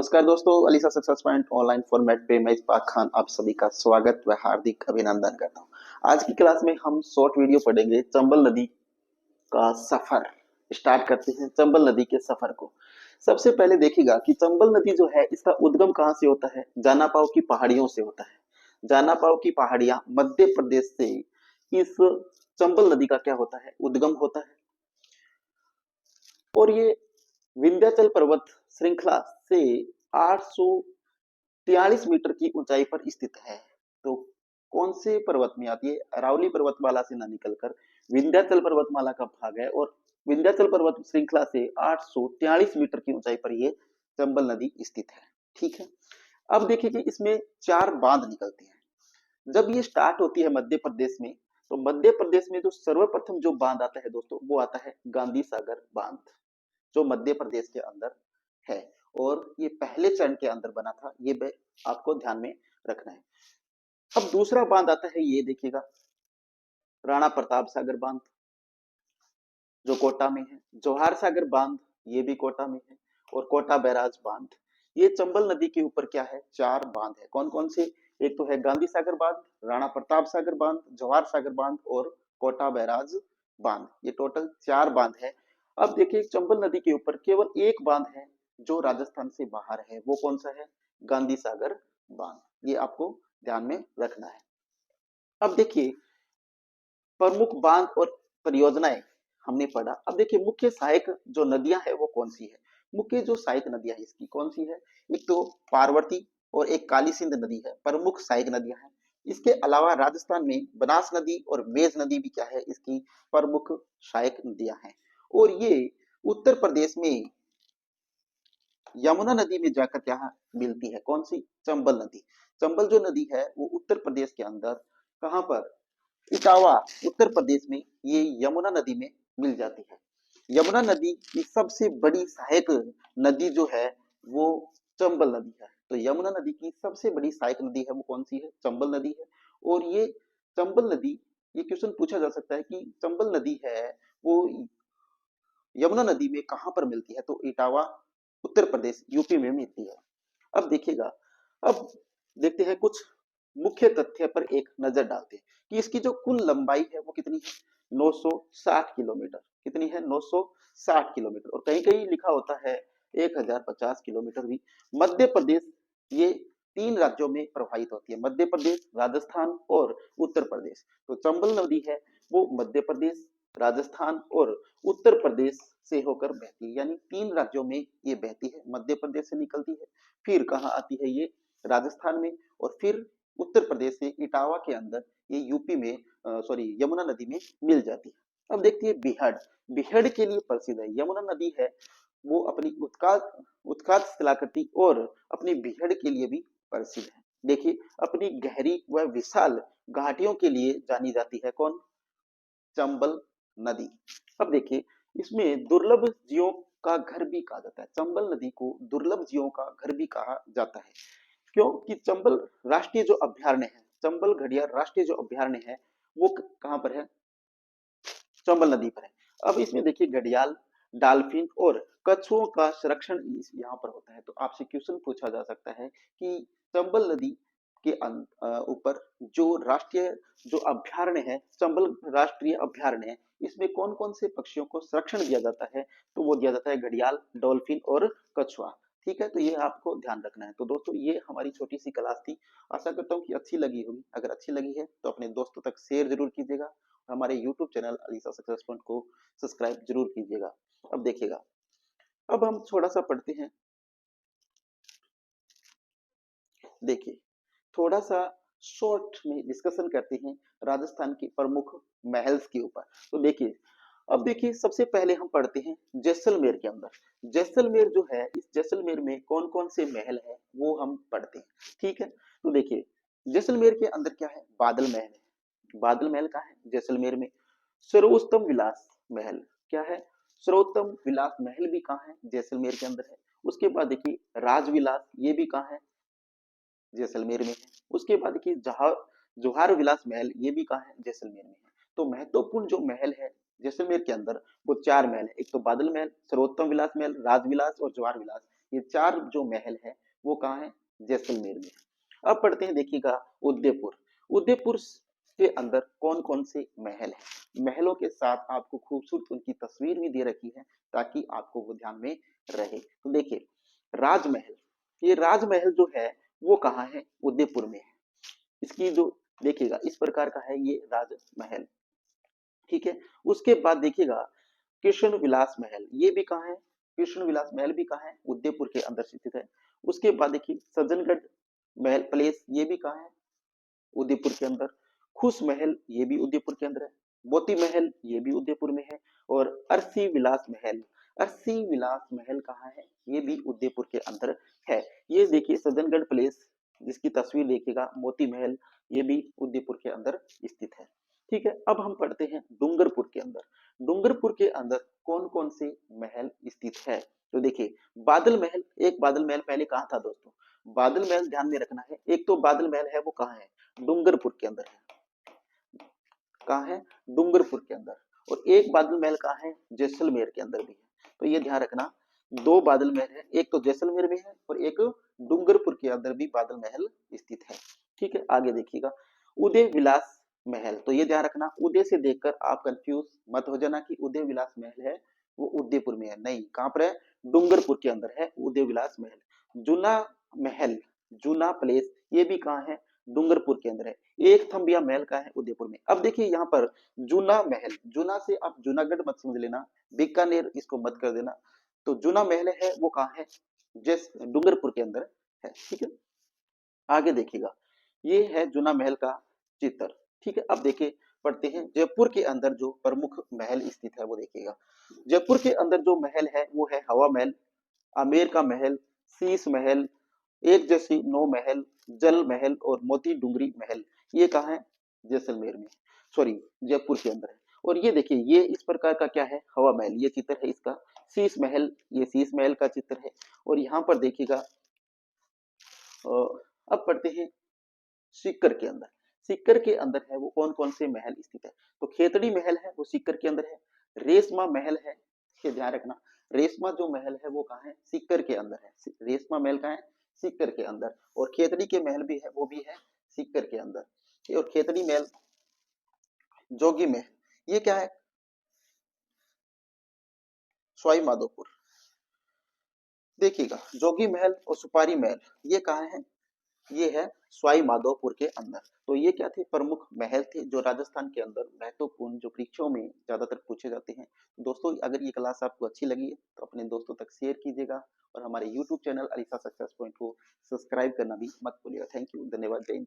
नमस्कार दोस्तों, Alisa success point online format पे मैं इस्फाक खान आप सभी का स्वागत व हार्दिक अभिनंदन करता हूँ। आज की क्लास में हम शॉर्ट वीडियो पढ़ेंगे चंबल नदी का सफर। स्टार्ट करते हैं चंबल नदी के सफर को। सबसे पहले देखिएगा कि चंबल नदी जो है इसका उद्गम कहाँ से होता है? जानापाव की पहाड़ियों से होता है। जानापाव की पहाड़ियां मध्य प्रदेश से इस चंबल नदी का क्या होता है? उद्गम होता है। और ये विंध्याचल पर्वत श्रृंखला से 843 मीटर की ऊंचाई पर स्थित है। तो कौन से पर्वत में आती है? अरावली पर्वतमाला से ना निकलकर विंध्याचल पर्वतमाला का भाग है और विंध्याचल पर्वत श्रृंखला से 843 मीटर की ऊंचाई पर ये चंबल नदी स्थित है। ठीक है। अब देखिए कि इसमें 4 बांध निकलते हैं। जब ये स्टार्ट होती है मध्य प्रदेश में, तो मध्य प्रदेश में जो सर्वप्रथम जो बांध आता है दोस्तों, वो आता है गांधी सागर बांध, जो मध्य प्रदेश के अंदर है और ये पहले चरण के अंदर बना था। ये आपको ध्यान में रखना है। अब दूसरा बांध आता है, ये देखिएगा, राणा प्रताप सागर बांध, जो कोटा में है। जवाहर सागर बांध, ये भी कोटा में है। और कोटा बैराज बांध। ये चंबल नदी के ऊपर क्या है? 4 बांध है। कौन कौन से? एक तो है गांधी सागर बांध, राणा प्रताप सागर बांध, जवाहर सागर बांध और कोटा बैराज बांध। ये टोटल 4 बांध है। अब देखिए चंबल नदी के ऊपर केवल एक बांध है जो राजस्थान से बाहर है। वो कौन सा है? गांधी सागर बांध। ये आपको ध्यान में रखना है। अब देखिए प्रमुख बांध और परियोजनाएं हमने पढ़ा। अब देखिए मुख्य सहायक जो नदियां है वो कौन सी है? मुख्य जो सहायक नदियां है इसकी कौन सी है? एक तो पार्वती और एक काली सिंध नदी है, प्रमुख सहायक नदियां हैं। इसके अलावा राजस्थान में बनास नदी और मेज नदी भी क्या है? इसकी प्रमुख सहायक नदियां हैं। और ये उत्तर प्रदेश में यमुना नदी में जाकर क्या मिलती है? कौन सी? चंबल नदी। चंबल जो नदी है वो उत्तर प्रदेश के अंदर कहां पर? इटावा, उत्तर प्रदेश में ये यमुना नदी में मिल जाती है। यमुना नदी की सबसे बड़ी सहायक नदी जो है वो चंबल नदी है। तो यमुना नदी की सबसे बड़ी सहायक नदी है वो कौन सी है? चंबल नदी है। और ये चंबल नदी, ये क्वेश्चन पूछा जा सकता है कि चंबल नदी है वो यमुना नदी में कहां पर मिलती है? तो इटावा, उत्तर प्रदेश, यूपी में मिलती है। अब देखिएगा, अब देखते हैं कुछ मुख्य तथ्य पर एक नजर डालते हैं कि इसकी जो कुल लंबाई है वो कितनी है? 960 किलोमीटर। कितनी है? 960 किलोमीटर। और कहीं कहीं लिखा होता है 1050 किलोमीटर भी। मध्य प्रदेश ये 3 राज्यों में प्रवाहित होती है, मध्य प्रदेश, राजस्थान और उत्तर प्रदेश। तो चंबल नदी है वो मध्य प्रदेश, राजस्थान और उत्तर प्रदेश से होकर बहती है। यानी 3 राज्यों में ये बहती है। मध्य प्रदेश से निकलती है, फिर कहाँ आती है? ये राजस्थान में, और फिर उत्तर प्रदेश से इटावा के अंदर ये यूपी में सॉरी यमुना नदी में मिल जाती है। अब देखते हैं बिहड़। बिहड़ के लिए प्रसिद्ध है। यमुना नदी है वो अपनी उत्काल उत्काल शिलाकृति और अपनी बिहड़ के लिए भी प्रसिद्ध है। देखिए अपनी गहरी व विशाल घाटियों के लिए जानी जाती है। कौन? चंबल नदी। अब देखिए इसमें दुर्लभ जीवों का घर भी कहा जाता है। चंबल नदी को दुर्लभ जीवों का घर भी कहा जाता है। क्योंकि चंबल राष्ट्रीय जो अभ्यारण्य है, चंबल घड़ियाल राष्ट्रीय जो अभ्यारण्य है वो कहां पर है? चंबल नदी पर है। अब इसमें देखिए घड़ियाल, डॉल्फिन और कछुओं का संरक्षण यहाँ पर होता है। तो आपसे क्वेश्चन पूछा जा सकता है कि चंबल नदी के ऊपर जो राष्ट्रीय जो अभ्यारण्य है, चंबल राष्ट्रीय अभ्यारण्य है, इसमें कौन कौन से पक्षियों को संरक्षण दिया जाता है? तो वो दिया जाता है घड़ियाल, डॉल्फिन और कछुआ। ठीक है, तो ये आपको ध्यान रखना है। तो दोस्तों ये हमारी छोटी सी क्लास थी। आशा करता हूँ कि अच्छी लगी होगी। अगर अच्छी लगी है तो अपने दोस्तों तक शेयर जरूर कीजिएगा। हमारे YouTube channel Alisa success point को सब्सक्राइब जरूर कीजिएगा। अब देखिएगा, अब हम थोड़ा सा पढ़ते हैं। देखिए थोड़ा सा शॉर्ट में डिस्कशन करते हैं राजस्थान के प्रमुख महल्स के ऊपर। तो देखिए अब देखिए सबसे पहले हम पढ़ते हैं जैसलमेर के अंदर। जैसलमेर जो है, इस जैसलमेर में कौन कौन से महल है वो हम पढ़ते हैं। ठीक है, तो देखिए जैसलमेर के अंदर क्या है? बादल महल है। बादल महल कहाँ है? जैसलमेर में। सर्वोत्तम विलास महल क्या है? सर्वोत्तम विलास महल भी कहाँ है? जैसलमेर के अंदर है। उसके बाद देखिए राजविलास, ये भी कहाँ है? जैसलमेर में है। उसके बाद देखिए जौहार विलास महल, ये भी कहाँ है? जैसलमेर में है। तो महत्वपूर्ण जो महल है जैसलमेर के अंदर वो 4 महल है। एक तो बादल महल, सर्वोत्तम विलास महल, राजविलास और जवाहर विलास। ये 4 जो महल है वो कहाँ है? जैसलमेर में। अब पढ़ते हैं, देखिएगा उदयपुर। उदयपुर के अंदर कौन-कौन से महल हैं? महलों के साथ आपको खूबसूरत उनकी तस्वीर भी दे रखी है ताकि आपको वो ध्यान में रहे। तो देखिए राजमहल, ये राजमहल जो है वो कहाँ है? उदयपुर में है। इसकी जो देखिएगा इस प्रकार का है ये राजमहल, ठीक है। उसके बाद देखिएगा कृष्ण विलास महल, ये भी कहाँ है? कृष्ण विलास महल भी कहाँ है? उदयपुर के अंदर स्थित है। उसके बाद देखिए सज्जनगढ़ महल पैलेस, ये भी कहाँ है? उदयपुर के अंदर। खुश महल, ये भी उदयपुर के अंदर है। मोती महल, ये भी उदयपुर में है। और अरसी विलास महल, अरसी विलास महल कहाँ है? ये भी उदयपुर के अंदर है। ये देखिए सज्जनगढ़ पैलेस, जिसकी तस्वीर देखिएगा, मोती महल, ये भी उदयपुर के अंदर स्थित है। ठीक है, अब हम पढ़ते हैं डूंगरपुर के अंदर। डूंगरपुर के अंदर कौन कौन से महल स्थित है? तो देखिए बादल महल, एक बादल महल पहले कहाँ था दोस्तों? बादल महल ध्यान में रखना है। एक तो बादल महल है वो कहाँ है? डूंगरपुर के अंदर है। कहाँ है? डूंगरपुर के अंदर। और एक बादल महल कहाँ है? जैसलमेर के अंदर भी है। तो ये ध्यान रखना, 2 बादल महल है, एक तो जैसलमेर में है और एक डूंगरपुर के अंदर भी बादल महल स्थित है। ठीक है, आगे देखिएगा उदय विलास महल। तो ये ध्यान रखना, उदय से देखकर आप कंफ्यूज मत हो जाना कि उदय विलास महल है वो उदयपुर में है, नहीं, कहाँ पर है? डूंगरपुर के अंदर है उदय विलास महल। जूना महल, जूना पैलेस, ये भी कहाँ है? डूंगरपुर के अंदर है। एक थम्बिया महल का है? उदयपुर में। अब देखिए यहाँ पर जूना महल, जूना से आप जूनागढ़ मत समझ लेना, बीकानेर इसको मत कर देना। तो जूना महल है वो कहाँ है? जैस डूंगरपुर के अंदर है। ठीक है, आगे देखिएगा ये है जूना महल का चित्र। ठीक है, अब देखिए पढ़ते हैं जयपुर के अंदर जो प्रमुख महल स्थित है वो देखिएगा। जयपुर के अंदर जो महल है वो है हवा महल, आमेर का महल, शीश महल, एक जैसी 9 महल, जल महल और मोती डूंगरी महल। ये कहाँ है? जैसलमेर में, सॉरी जयपुर के अंदर है। और ये देखिए ये इस प्रकार का क्या है? हवा महल, ये चित्र है इसका। शीश महल, ये शीश महल का चित्र है। और यहाँ पर देखिएगा अब पढ़ते हैं सीकर के अंदर। सीकर के अंदर है वो कौन कौन से महल स्थित है? तो खेतड़ी महल है वो सीकर के अंदर है। रेशमा महल है, ये ध्यान रखना, रेशमा जो महल है वो कहाँ है? सीकर के अंदर है। रेशमा महल कहाँ है? सीकर के अंदर। और खेतड़ी के महल भी है वो भी है सीकर के अंदर। और खेतड़ी महल, जोगी महल, ये क्या है? सवाई माधोपुर। देखिएगा जोगी महल और सुपारी महल, ये कहाँ है? ये है सवाई माधोपुर के अंदर। तो ये क्या थे? प्रमुख महल थे जो राजस्थान के अंदर महत्वपूर्ण, जो परीक्षाओं में ज्यादातर पूछे जाते हैं। तो दोस्तों अगर ये क्लास आपको अच्छी लगी है तो अपने दोस्तों तक शेयर कीजिएगा और हमारे YouTube channel Alisa success point को सब्सक्राइब करना भी मत भूलिएगा। थैंक यू, धन्यवाद, जय हिंद।